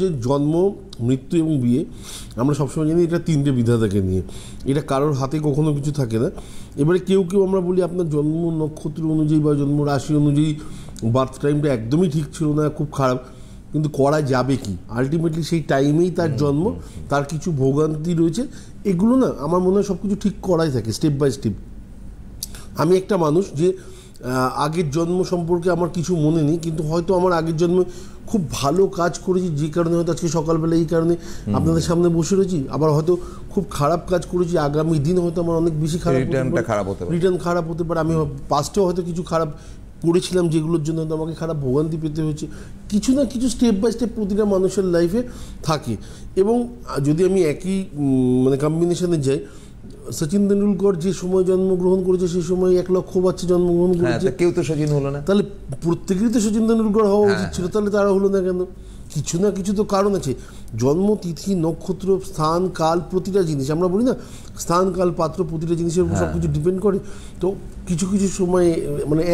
যে জন্ম, মৃত্যু এবং বিয়ে আমরা সবসময় জানি এটা তিনটে বিধাতাকে নিয়ে, এটা কারোর হাতে কখনো কিছু থাকে না। এবারে কেউ কেউ আমরা বলি আপনার জন্ম নক্ষত্র অনুযায়ী বা জন্ম রাশি অনুযায়ী বার্থ টাইমটা একদমই ঠিক ছিল না, খুব খারাপ, কিন্তু করা যাবে কি, আলটিমেটলি সেই টাইমেই তার জন্ম, তার কিছু ভোগান্তি রয়েছে, এগুলো না আমার মনে হয় সব কিছু ঠিক করাই থাকে স্টেপ বাই স্টেপ। আমি একটা মানুষ যে আগের জন্ম সম্পর্কে আমার কিছু মনে নেই, কিন্তু হয়তো আমার আগের জন্মে খুব ভালো কাজ করেছি, যে কারণে হয়তো আজকে সকালবেলা এই কারণে আপনাদের সামনে বসে রয়েছি। আবার হয়তো খুব খারাপ কাজ করেছি, আগামী দিন হয়তো আমার অনেক বেশি রিটার্ন খারাপ হতে পারে। আমি পাস্টেও হয়তো কিছু খারাপ করেছিলাম যেগুলোর জন্য হয়তো আমাকে খারাপ ভোগান্তি পেতে হয়েছে। কিছু না কিছু স্টেপ বাই স্টেপ প্রতিটা মানুষের লাইফে থাকে। এবং যদি আমি একই কম্বিনেশনে যাই, সচিন তেন্ডুলকর যে সময় জন্মগ্রহণ করেছে সেই সময় 1 লক্ষ বাচ্চা জন্মগ্রহণ করেছে, কেউ তো সচিন হলো না, তাহলে প্রত্যেকেরই তো সচিন তেন্ডুলকর হওয়া উচিত ছিল, তাহলে তারা হলো না কেন? কিছু না কিছু তো কারণ আছে। জন্ম, তিথি, নক্ষত্র, স্থান, কাল, প্রতিটা জিনিস আমরা বলি না, স্থান, কাল, পাত্র, প্রতিটা জিনিসের উপর সব কিছু ডিপেন্ড করে। তো কিছু কিছু সময়ে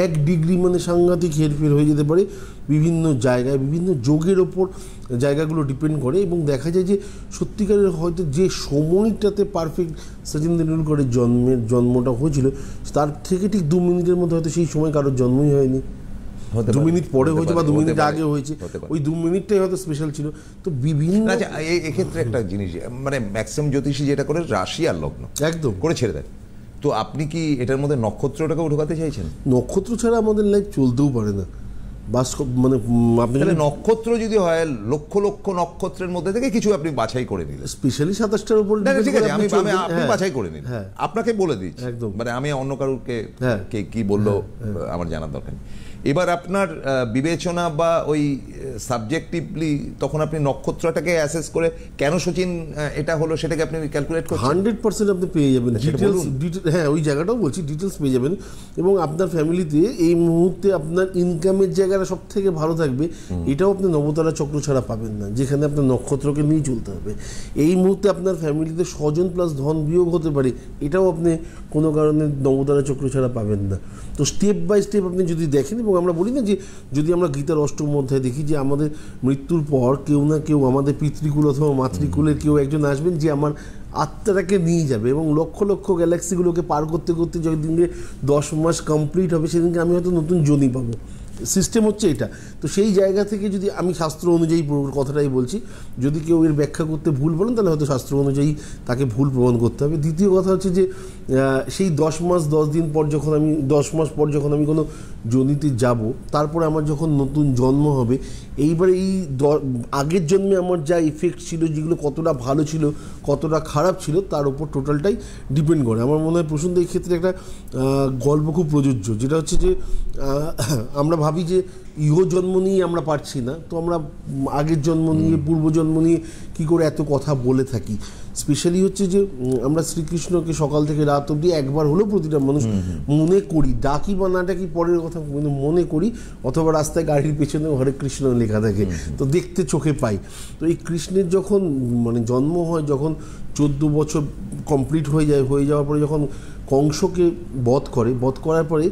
1 ডিগ্রি সাংঘাতিক হেরফের হয়ে যেতে পারে বিভিন্ন জায়গায়, বিভিন্ন যোগের ওপর জায়গাগুলো ডিপেন্ড করে। এবং দেখা যায় যে সত্যিকারের হয়তো যে সময়টাতে পারফেক্ট সচিন তেন্ডুলকরের জন্মটা হয়েছিল, তার থেকে ঠিক 2 মিনিটের মধ্যে হয়তো সেই সময় কারোর জন্মই হয়নি, 2 মিনিট পরে হয়েছে বা 2 মিনিট আগে হয়েছে, ওই 2 মিনিটটাই হয়তো স্পেশাল ছিল। তো বিভিন্ন এক্ষেত্রে একটা জিনিস, ম্যাক্সিমাম জ্যোতিষী যেটা করে রাশি আর লগ্ন একদম করে ছেড়ে দেয়। তো আপনি কি এটার মধ্যে নক্ষত্রটাকে ঢোকাতে চাইছেন? নক্ষত্র ছাড়া আমাদের লাইফ চলতেও পারে না। আপনি নক্ষত্র যদি হয় লক্ষ লক্ষ নক্ষত্রের মধ্যে থেকে কিছু আপনি বাছাই করে নিলেন, স্পেশালি 27টার উপর, ঠিক আছে, আপনি বাছাই করে নিন, আপনাকে বলে দিচ্ছি, একদম আমি অন্য কারুরকে কি বললো আমার জানার দরকার নেই। এবার আপনার বিবেচনা বা ওই সাবজেক্টিভলি তখন আপনি নক্ষত্রটাকে অ্যাসেস করে কেন সচিন এটা হলো সেটাকে আপনি ক্যালকুলেট করছেন। 100% আপনি পেয়ে যাবেন ডিটেলস, হ্যাঁ ওই জায়গাটাও বলছি, ডিটেলস পেয়ে যাবেন। এবং আপনার ফ্যামিলিতে এই মুহূর্তে আপনার ইনকামের জায়গাটা সব থেকে ভালো থাকবে, এটাও আপনি নবতারা চক্র ছাড়া পাবেন না, যেখানে আপনার নক্ষত্রকে নিয়ে চলতে হবে। এই মুহূর্তে আপনার ফ্যামিলিতে স্বজন প্লাস ধন বিয়োগ হতে পারে, এটাও আপনি কোনো কারণে নবতারা চক্র ছাড়া পাবেন না। তো স্টেপ বাই স্টেপ আপনি যদি দেখেন, এবং আমরা বলি না যে যদি আমরা গীতার 8ম অধ্যায়ে দেখি যে আমাদের মৃত্যুর পর কেউ না কেউ আমাদের পিতৃকুল অথবা মাতৃকুলের কেউ একজন আসবেন যে আমার আত্মাটাকে নিয়ে যাবে, এবং লক্ষ লক্ষ গ্যালাক্সিগুলোকে পার করতে করতে যেদিনকে 10 মাস কমপ্লিট হবে সেদিনকে আমি হয়তো নতুন যোনি পাবো। সিস্টেম হচ্ছে এটা। তো সেই জায়গা থেকে যদি আমি শাস্ত্র অনুযায়ী কথাটাই বলছি, যদি কেউ এর ব্যাখ্যা করতে ভুল বলেন তাহলে হয়তো শাস্ত্র অনুযায়ী তাকে ভুল প্রমাণ করতে হবে। দ্বিতীয় কথা হচ্ছে যে সেই 10 মাস 10 দিন পর যখন আমি 10 মাস পর যখন আমি কোনো যোনিতে যাব, তারপরে আমার যখন নতুন জন্ম হবে, এইবারে এই আগের জন্মে আমার যা ইফেক্ট ছিল, যেগুলো কতটা ভালো ছিল কতটা খারাপ ছিল, তার উপর টোটালটাই ডিপেন্ড করে। আমার মনে হয় প্রসন্ন এই ক্ষেত্রে একটা গল্প খুব প্রযোজ্য, যেটা হচ্ছে যে আমরা ভাবি যে ইহ জন্ম নিয়ে আমরা পারছি না, তো আমরা আগের জন্ম নিয়ে পূর্বজন্ম নিয়ে কী করে এত কথা বলে থাকি। স্পেশালি হচ্ছে যে আমরা শ্রীকৃষ্ণকে সকাল থেকে রাত অবধি একবার হলেও প্রতিটা মানুষ মনে করি, ডাকি বা না ডাকি পরের কথা, কিন্তু মনে করি, অথবা রাস্তায় গাড়ির পেছনে হরে কৃষ্ণ লেখা থাকে, তো দেখতে চোখে পাই। তো এই কৃষ্ণের যখন জন্ম হয়, যখন 14 বছর কমপ্লিট হয়ে যাওয়ার পরে যখন কংসকে বধ করার পরে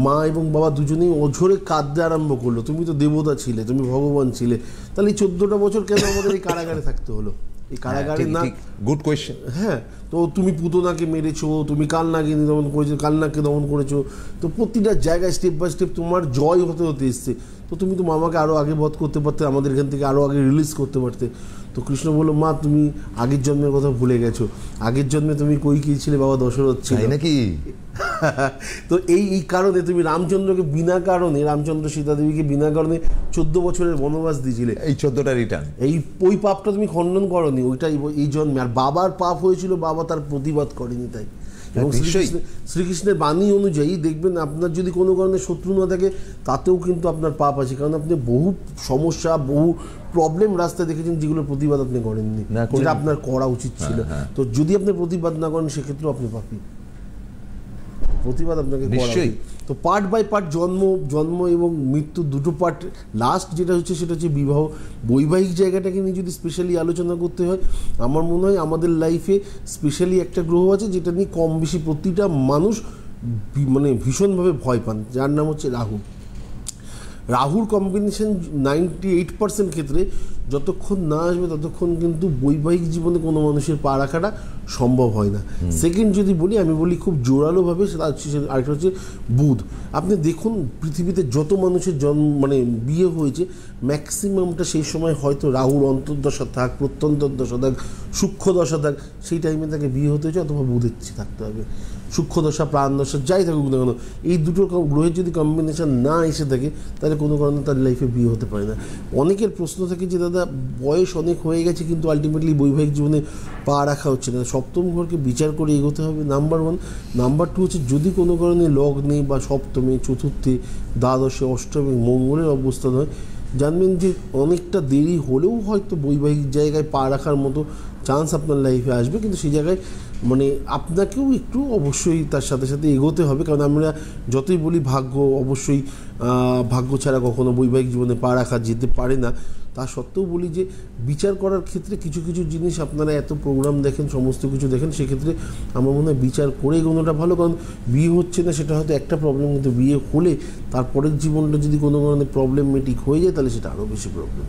মা এবং বাবা দুজনেই অঝরে কাঁদতে আরম্ভ করলো, তুমি তো দেবতা ছিলে, তুমি ভগবান ছিলে, তাহলে এই 14টা বছর কেন আমাদের এই কারাগারে থাকতে হলো? এই কারাগারে না, গুড কোয়েশ্চেন। হ্যাঁ, তো তুমি পুতনাকে মেরেছো, তুমি কালনাকে দমন করেছো, কালনাকে দমন করেছো, তো প্রতিটা জায়গায় স্টেপ বাই স্টেপ তোমার জয় হতে হতে এসছে, তো তুমি তো মামাকে আরও আগে বধ করতে পারতে, আমাদের এখান থেকে আরও আগে রিলিজ করতে পারতে। তো কৃষ্ণ বললো, মা তুমি আগের জন্মের কথা ভুলে গেছো, আগের জন্মে তুমি কই ছিলে, বাবা দশরথ ছিল নাকি। তো এই কারণে তুমি রামচন্দ্রকে বিনা কারণে, রামচন্দ্র সীতা দেবীকে বিনা কারণে 14 বছরের বনবাস দিয়েছিলে, এই 14টা রিটার্ন, ওই পাপটা তুমি খণ্ডন করনি, ওইটাই এই জন্মে। আর বাবার পাপ হয়েছিল, বাবা তার প্রতিবাদ করেনি, তাই। এবং শ্রীকৃষ্ণের বাণী অনুযায়ী দেখবেন, আপনার যদি কোনো কারণে শত্রু না থাকে তাতেও কিন্তু আপনার পাপ আছে, কারণ আপনি বহু সমস্যা, বহু প্রবলেম রাস্তায় দেখেছেন যেগুলোর প্রতিবাদ আপনি করেননি, যেটা আপনার করা উচিত ছিল। তো যদি আপনি প্রতিবাদ না করেন সেক্ষেত্রেও আপনি পাপী, প্রতিবাদ আপনাকে করা। তো পার্ট বাই পার্ট জন্ম এবং মৃত্যু দুটো পার্ট। লাস্ট যেটা হচ্ছে সেটা হচ্ছে বিবাহ, বৈবাহিক জায়গাটাকে নিয়ে যদি স্পেশালি আলোচনা করতে হয়, আমার মনে হয় আমাদের লাইফে স্পেশালি একটা গ্রহ আছে যেটা নিয়ে কম বেশি প্রতিটা মানুষ ভীষণভাবে ভয় পান, যার নাম হচ্ছে রাহু। রাহুর কম্বিনেশন 98% ক্ষেত্রে যতক্ষণ না আসবে ততক্ষণ কিন্তু বৈবাহিক জীবনে কোনো মানুষের পা রাখাটা সম্ভব হয় না। সেকেন্ড যদি বলি, আমি বলি খুব জোরালোভাবে, সেটা হচ্ছে আরেকটা হচ্ছে বুধ। আপনি দেখুন পৃথিবীতে যত মানুষের মানে বিয়ে হয়েছে ম্যাক্সিমামটা সেই সময় হয়তো রাহুর অন্তর্দশা থাক, প্রত্যন্তর্দশা থাক, সূক্ষ্ম দশা থাক, সেই টাইমে তাকে বিয়ে হতে হয়েছে, অথবা বুধের থাকতে হবে। সূক্ষ্মদশা, প্রাণদশা যাই থাকুক না কেন, এই দুটো গ্রহের যদি কম্বিনেশন না এসে থাকে তাহলে কোনো কারণে তার লাইফে বিয়ে হতে পারে না। অনেকের প্রশ্ন থাকে যে দাদা বয়স অনেক হয়ে গেছে কিন্তু আলটিমেটলি বৈবাহিক জীবনে পা রাখা হচ্ছে না, সপ্তম ঘরকে বিচার করে এগোতে হবে, নাম্বার 1। নাম্বার 2 হচ্ছে যদি কোনো কারণে লগ্নে বা সপ্তমে, চতুর্থে, দ্বাদশে, অষ্টমে মঙ্গলের অবস্থান হয়, জানবেন যে অনেকটা দেরি হলেও হয়তো বৈবাহিক জায়গায় পা রাখার মতো চান্স আপনার লাইফে আসবে, কিন্তু সেই জায়গায় মানে আপনাকেও একটু অবশ্যই তার সাথে সাথে এগোতে হবে। কারণ আমরা যতই বলি ভাগ্য, অবশ্যই ভাগ্য ছাড়া কখনো বৈবাহিক জীবনে পা রাখা যেতে পারে না, তা সত্ত্বেও বলি যে বিচার করার ক্ষেত্রে কিছু কিছু জিনিস আপনারা এত প্রোগ্রাম দেখেন, সমস্ত কিছু দেখেন, সেক্ষেত্রে আমার মনে হয় বিচার করে এগোনোটা ভালো। কারণ বিয়ে হচ্ছে না সেটা হয়তো একটা প্রবলেম, কিন্তু বিয়ে হলে তারপরের জীবনটা যদি কোনো কারণে প্রবলেমেটিক হয়ে যায় তাহলে সেটা আরও বেশি প্রবলেম।